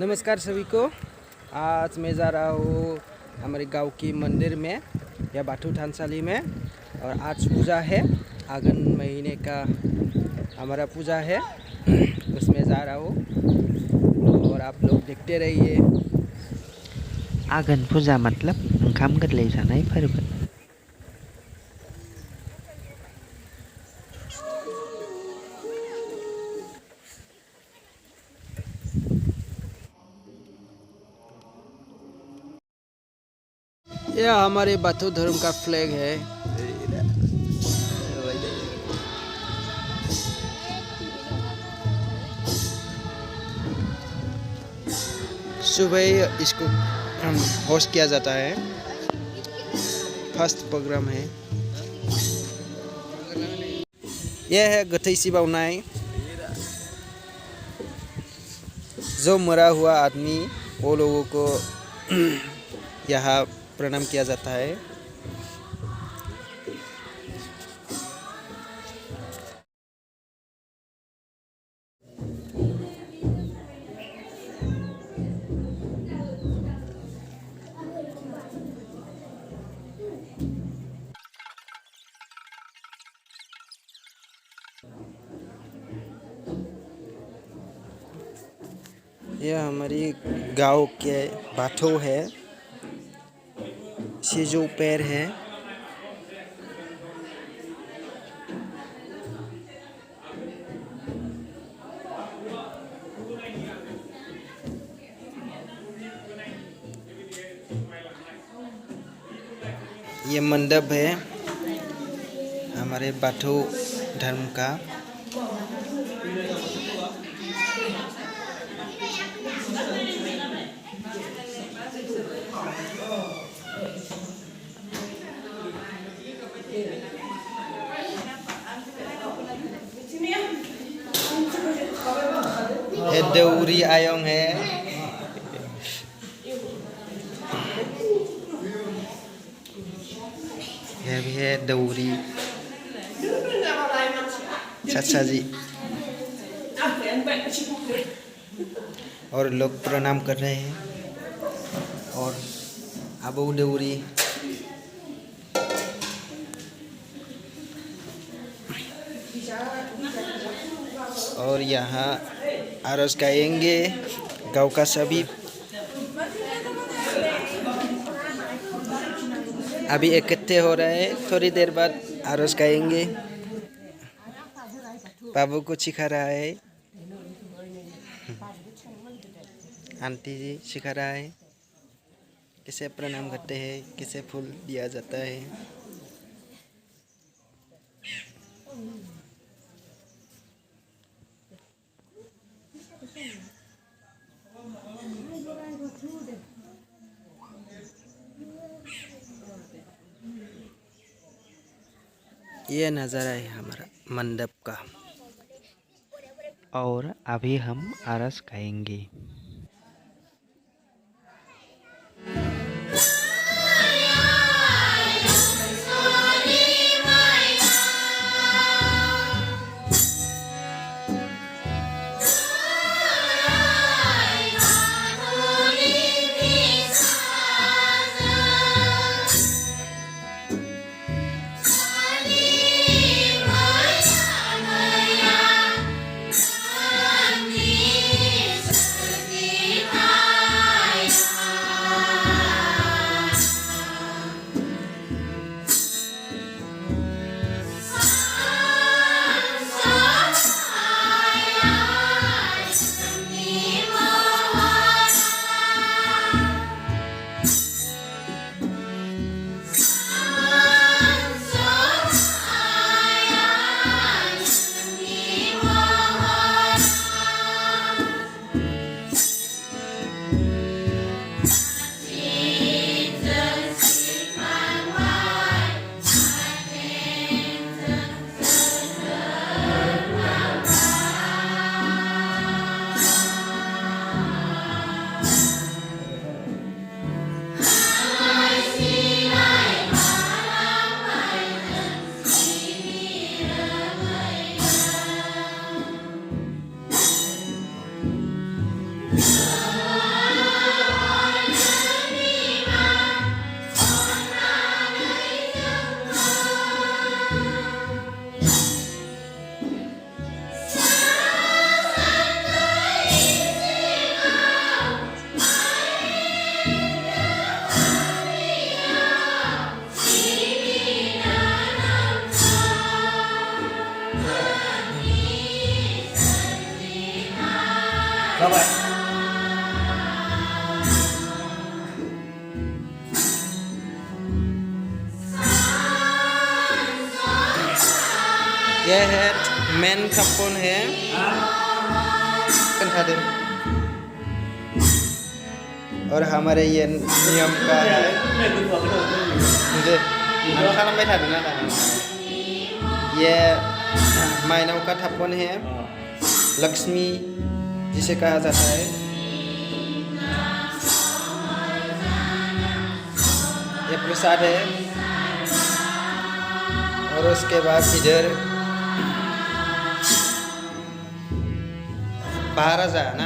नमस्कार सभी को। आज मैं जा रहा हूँ हमारे गांव की मंदिर में या बाथू थानसाली में। और आज पूजा है, आगन महीने का हमारा पूजा है, उसमें जा रहा हूँ और आप लोग देखते रहिए। आघन फुजा मतलब ओंखाम गोरलै जानाय फोरबो। यह हमारे बाथू धर्म का फ्लैग है। सुबह इसको होस्ट किया जाता है, फर्स्ट प्रोग्राम है। यह है गथैसी बावनाय। जो मरा हुआ आदमी वो लोगों को यहाँ प्रणाम किया जाता है। यह हमारी गांव के बाथो है, सिजौ पैर है। ये मंडप है हमारे बाथो धर्म का। ये दौरी आयंग है। यह भी है दौरी चाचा जी। और लोग प्रणाम कर रहे हैं। और अबू दौरी और यहाँ आरज गाएंगे गांव का सभी। अभी इकट्ठे हो रहे हैं, थोड़ी देर बाद आरज गाएंगे। बाबू को सिखा रहा है, आंटी जी सिखा रहा है किसे प्रणाम करते हैं, किसे फूल दिया जाता है। ये नज़ारा है हमारा मंडप का। और अभी हम आरस गाएंगे। यह है मेन थप्पन है कंठादे। और हमारे ये नियम का है ये माइनाव का थप्पन है, लक्ष्मी जिसे कहा जाता है। ये प्रसाद है और उसके बाद इधर बाराजा ना,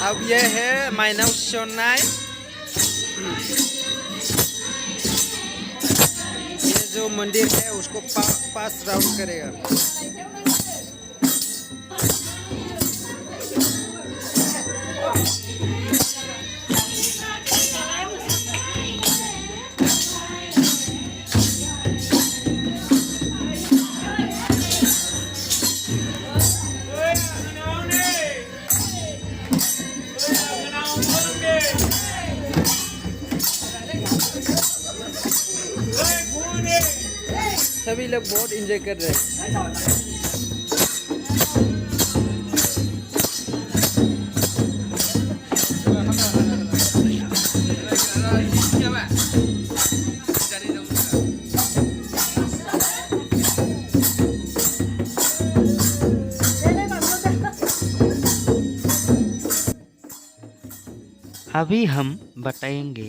अब ये है माइनाव सोनाई। ये जो मंदिर है उसको पास राउंड करेगा। सभी लोग बहुत एंजॉय कर रहे हैं। अभी हम बताएंगे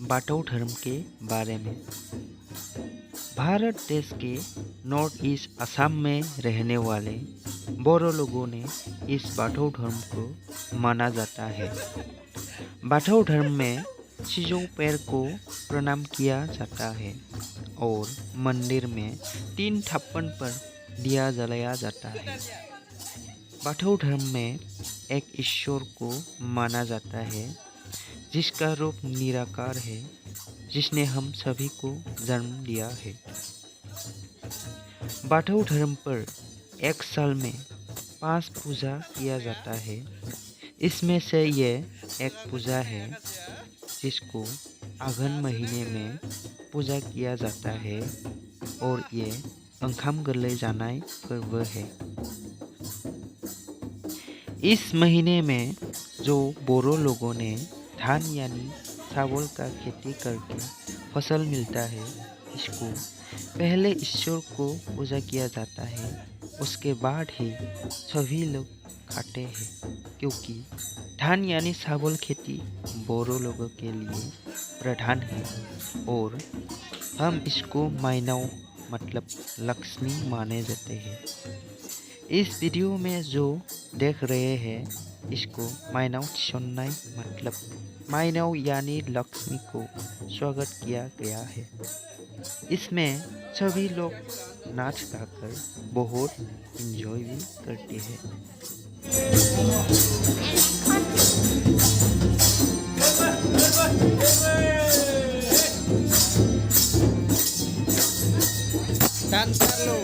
बाथौ धर्म के बारे में। भारत देश के नॉर्थ ईस्ट असम में रहने वाले बोरो लोगों ने इस बाथौ धर्म को माना जाता है। बाथौ धर्म में सिजौ पैर को प्रणाम किया जाता है और मंदिर में 3 थप्पन पर दिया जलाया जाता है। बाथौ धर्म में एक ईश्वर को माना जाता है जिसका रूप निराकार है, जिसने हम सभी को जन्म दिया है। बाथौ धर्म पर एक साल में 5 पूजा किया जाता है। इसमें से ये एक पूजा है जिसको आघन महीने में पूजा किया जाता है और ये ओंखाम गोरलै जानाय पर्व है। इस महीने में जो बोरो लोगों ने धान यानी चावल का खेती करके फसल मिलता है, इसको पहले ईश्वर को पूजा किया जाता है, उसके बाद ही सभी लोग खाते हैं, क्योंकि धान यानी चावल खेती बोरो लोगों के लिए प्रधान है और हम इसको माइनाव मतलब लक्ष्मी माने जाते हैं। इस वीडियो में जो देख रहे हैं इसको माइनाव थिसननाय मतलब माइनाव यानी लक्ष्मी को स्वागत किया गया है। इसमें सभी लोग नाच गाकर बहुत एंजॉय भी करते हैं। डांस कर लो।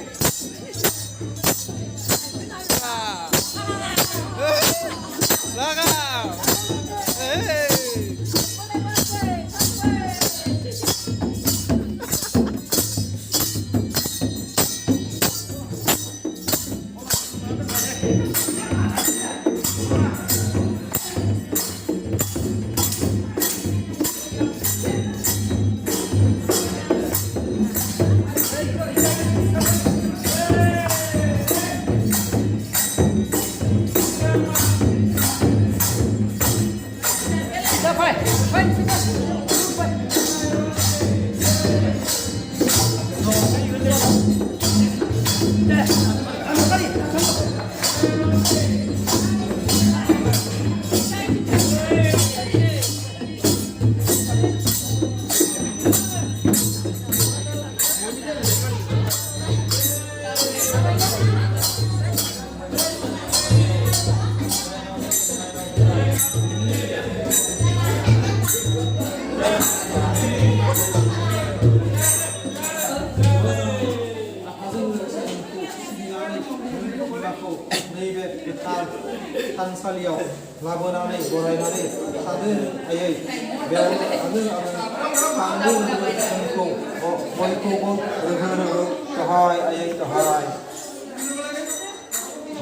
नैबे गोथार थानसालियाव लाबोनानै बरायनानै थादों आयै बेयाव थादों आरो थांदों जोंखौ बयखौबो रोहो रोहो सहाय आयै सहाय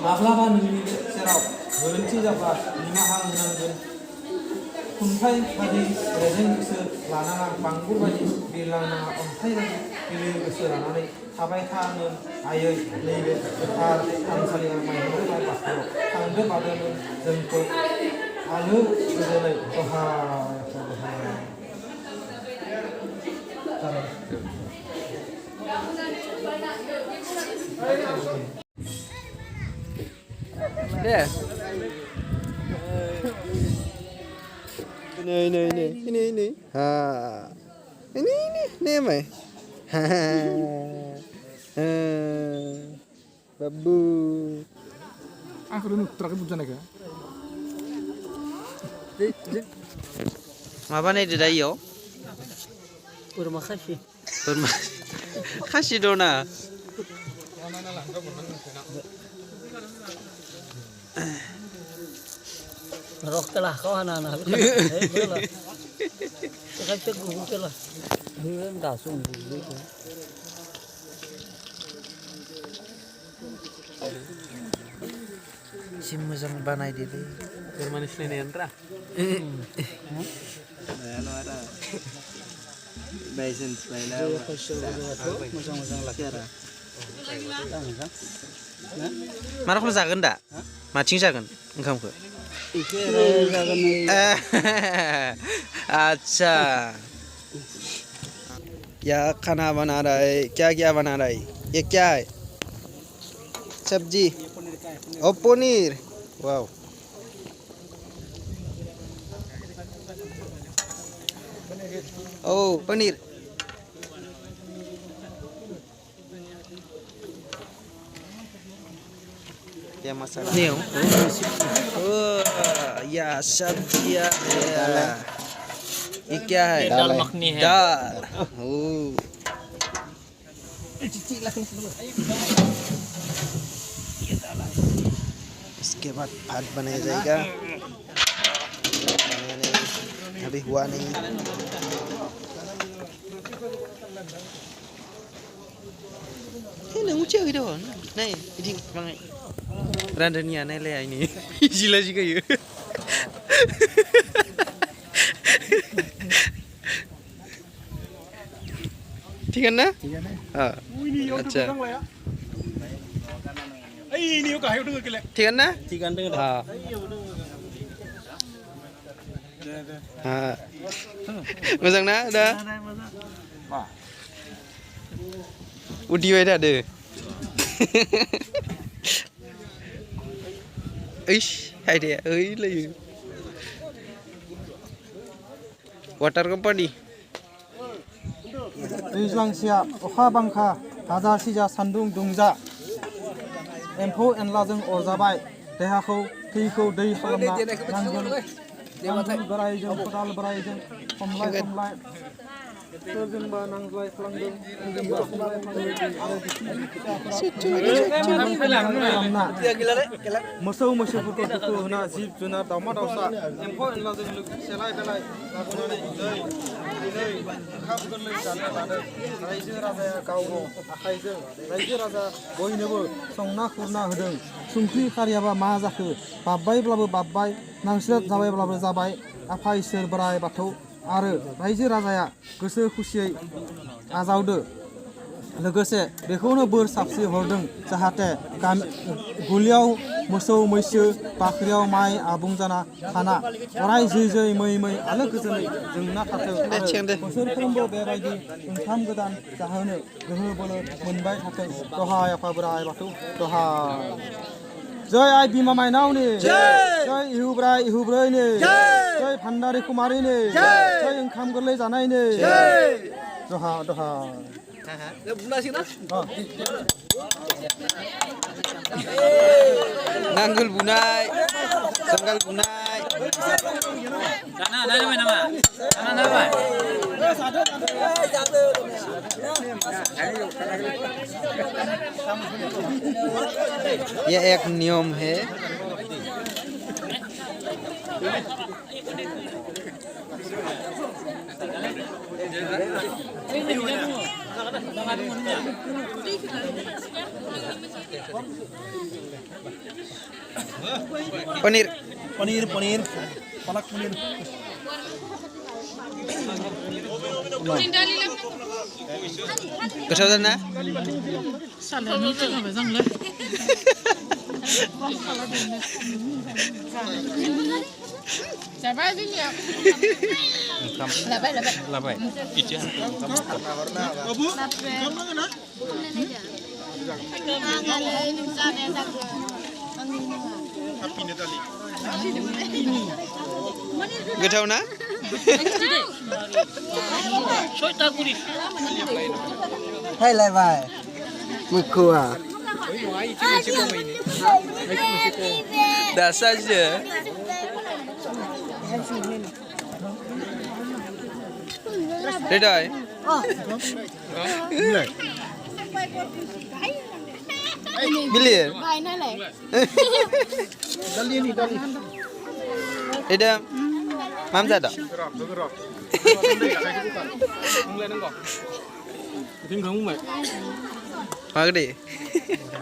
माब्लाबा नोंनि सेराव गोरोन्थि जाब्ला निमाहा होनांगोन खुंथाय बादि रेजें गोसो लानाङा बांबुर बादि बिरलांनाङा अन्थाइ बादि गिलिर गोसो लानानै थाबाय थानो आयै नैबे गोथार थानसालियाव माइहरनाय बाथौआव थांदो बादोनो जोंखौ आलो गोजोनै deh ini ha ini mày ha babu aku udah terakhir bukan ya Apa nih di dayo? Kurma khasi Kasih dona. Rok telah kau anak-anak Saya cek guru telah Dia dah sungguh Si muzang banai dili. Bermanis ini entra Lo ada. Baisen spela. Muzang laki Mana kamu zagen dak? Macing zagen engkau ke? अच्छा या खाना बना रहा है क्या क्या बना रहा है ये क्या है सब्जी और पनीर वाह ओ paneer ya masalah nih oh ya सब्जी है ये क्या है दाल मखनी है दाल oh इसके बाद भात बनाया जाएगा अभी हुआ नहीं ini ngucap gitu kan nih ini bangai Randanya nih le ini gila juga ya ठीक है ना हाँ अच्छा ठीक है ना हाँ हाँ मोजां ना दा उदिबाय थादो ओइस आयदाया ओइलायो वाटार कम्पानि दैज्लां सिया अखा बांखा हाजार सिजा सान्दुं दुंजा एम्फौ एनलाजों अरजाबाय देहाखौ थैखौ दै खालामना नांगोल बोराइजों खदाल बोराइजों खमलाय खमलाय सोरजोंबा नांज्लाय खालामदों सोरजोंबा खमलाय खालामना मोसौ मैसोफोरखौ दुखु होना जिब जुनार दावमा दावसा एम्फौ एनलाजों सेलाय बेलाय लाबोनानै दिनै ओंखाम गोरलै जानो लादों रायजो राजाया गावनो आखाइजों रायजो राजा बयनोबो संना खुरना होदों संख्रि खारियाबा मा जाखो बाब्बायब्लाबो बाब्बाय नांस्लाब जाबायब्लाबो जाबाय आफा इसोर बोराइ बाथौ आरो रायजो राजाया गोसो खुसियै आजावदो लोगोसे बेखौनो बोर साबस्रि हरदों जाहाथे गलियाव मोसौ मैसो बाख्रियाव माइ आबुं जाना थाना अराय जै जै मै मै आलो गोजोनै जोंना थाथों आरो बोसोरफ्रोमबो बेबायदि ओंखाम गोदान जाहोनो गोहो बोलो मोनबाय थाथों दहाय आफा बोराइ बाथौ दहाय जय आइ बिमा माइनावनि जय इहुब्रैनि जय भान्दारि कुमारिनि जय ओंखाम गोरलै जानायनि दहा दहा Nanggul bunai, sanggal bunai. ये एक नियम है। पनीर पनीर पनीर पालक पनीर गोथाव जादों ना? Labai. Itu ya. गोथाव ना? hai lại bài Mekua. Dah saja. Redai. Bilir. Ida. Mam zada. Magdi.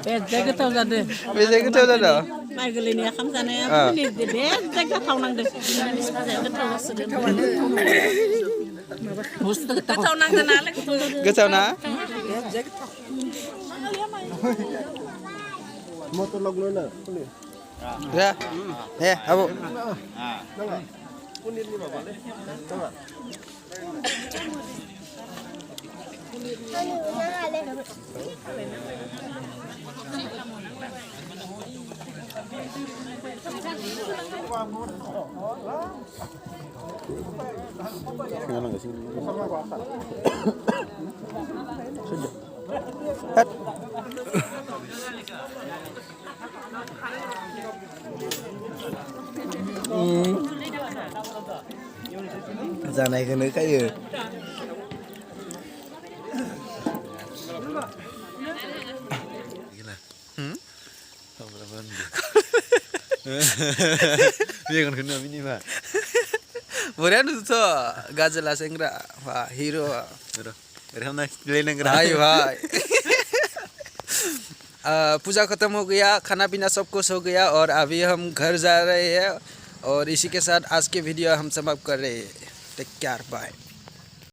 Beda goथाव जादों Bisa goथाव जादों? माइ गोरलैनि ओंखाम जानाया बे गोथाव नांदों गोथाव नांदों नालाय गोथाव ना? motor log nữa Ra. Abu. जानायखौनो खायो Dia kan kena ini pak. Berian tu Gazela Sengra, wah hero. Berham nak lelang भाई भाई पूजा खत्म हो गया, खाना पीना सब कुछ हो गया और अभी हम घर जा रहे हैं और इसी के साथ आज के वीडियो हम समाप्त कर रहे हैं। Take care, bye.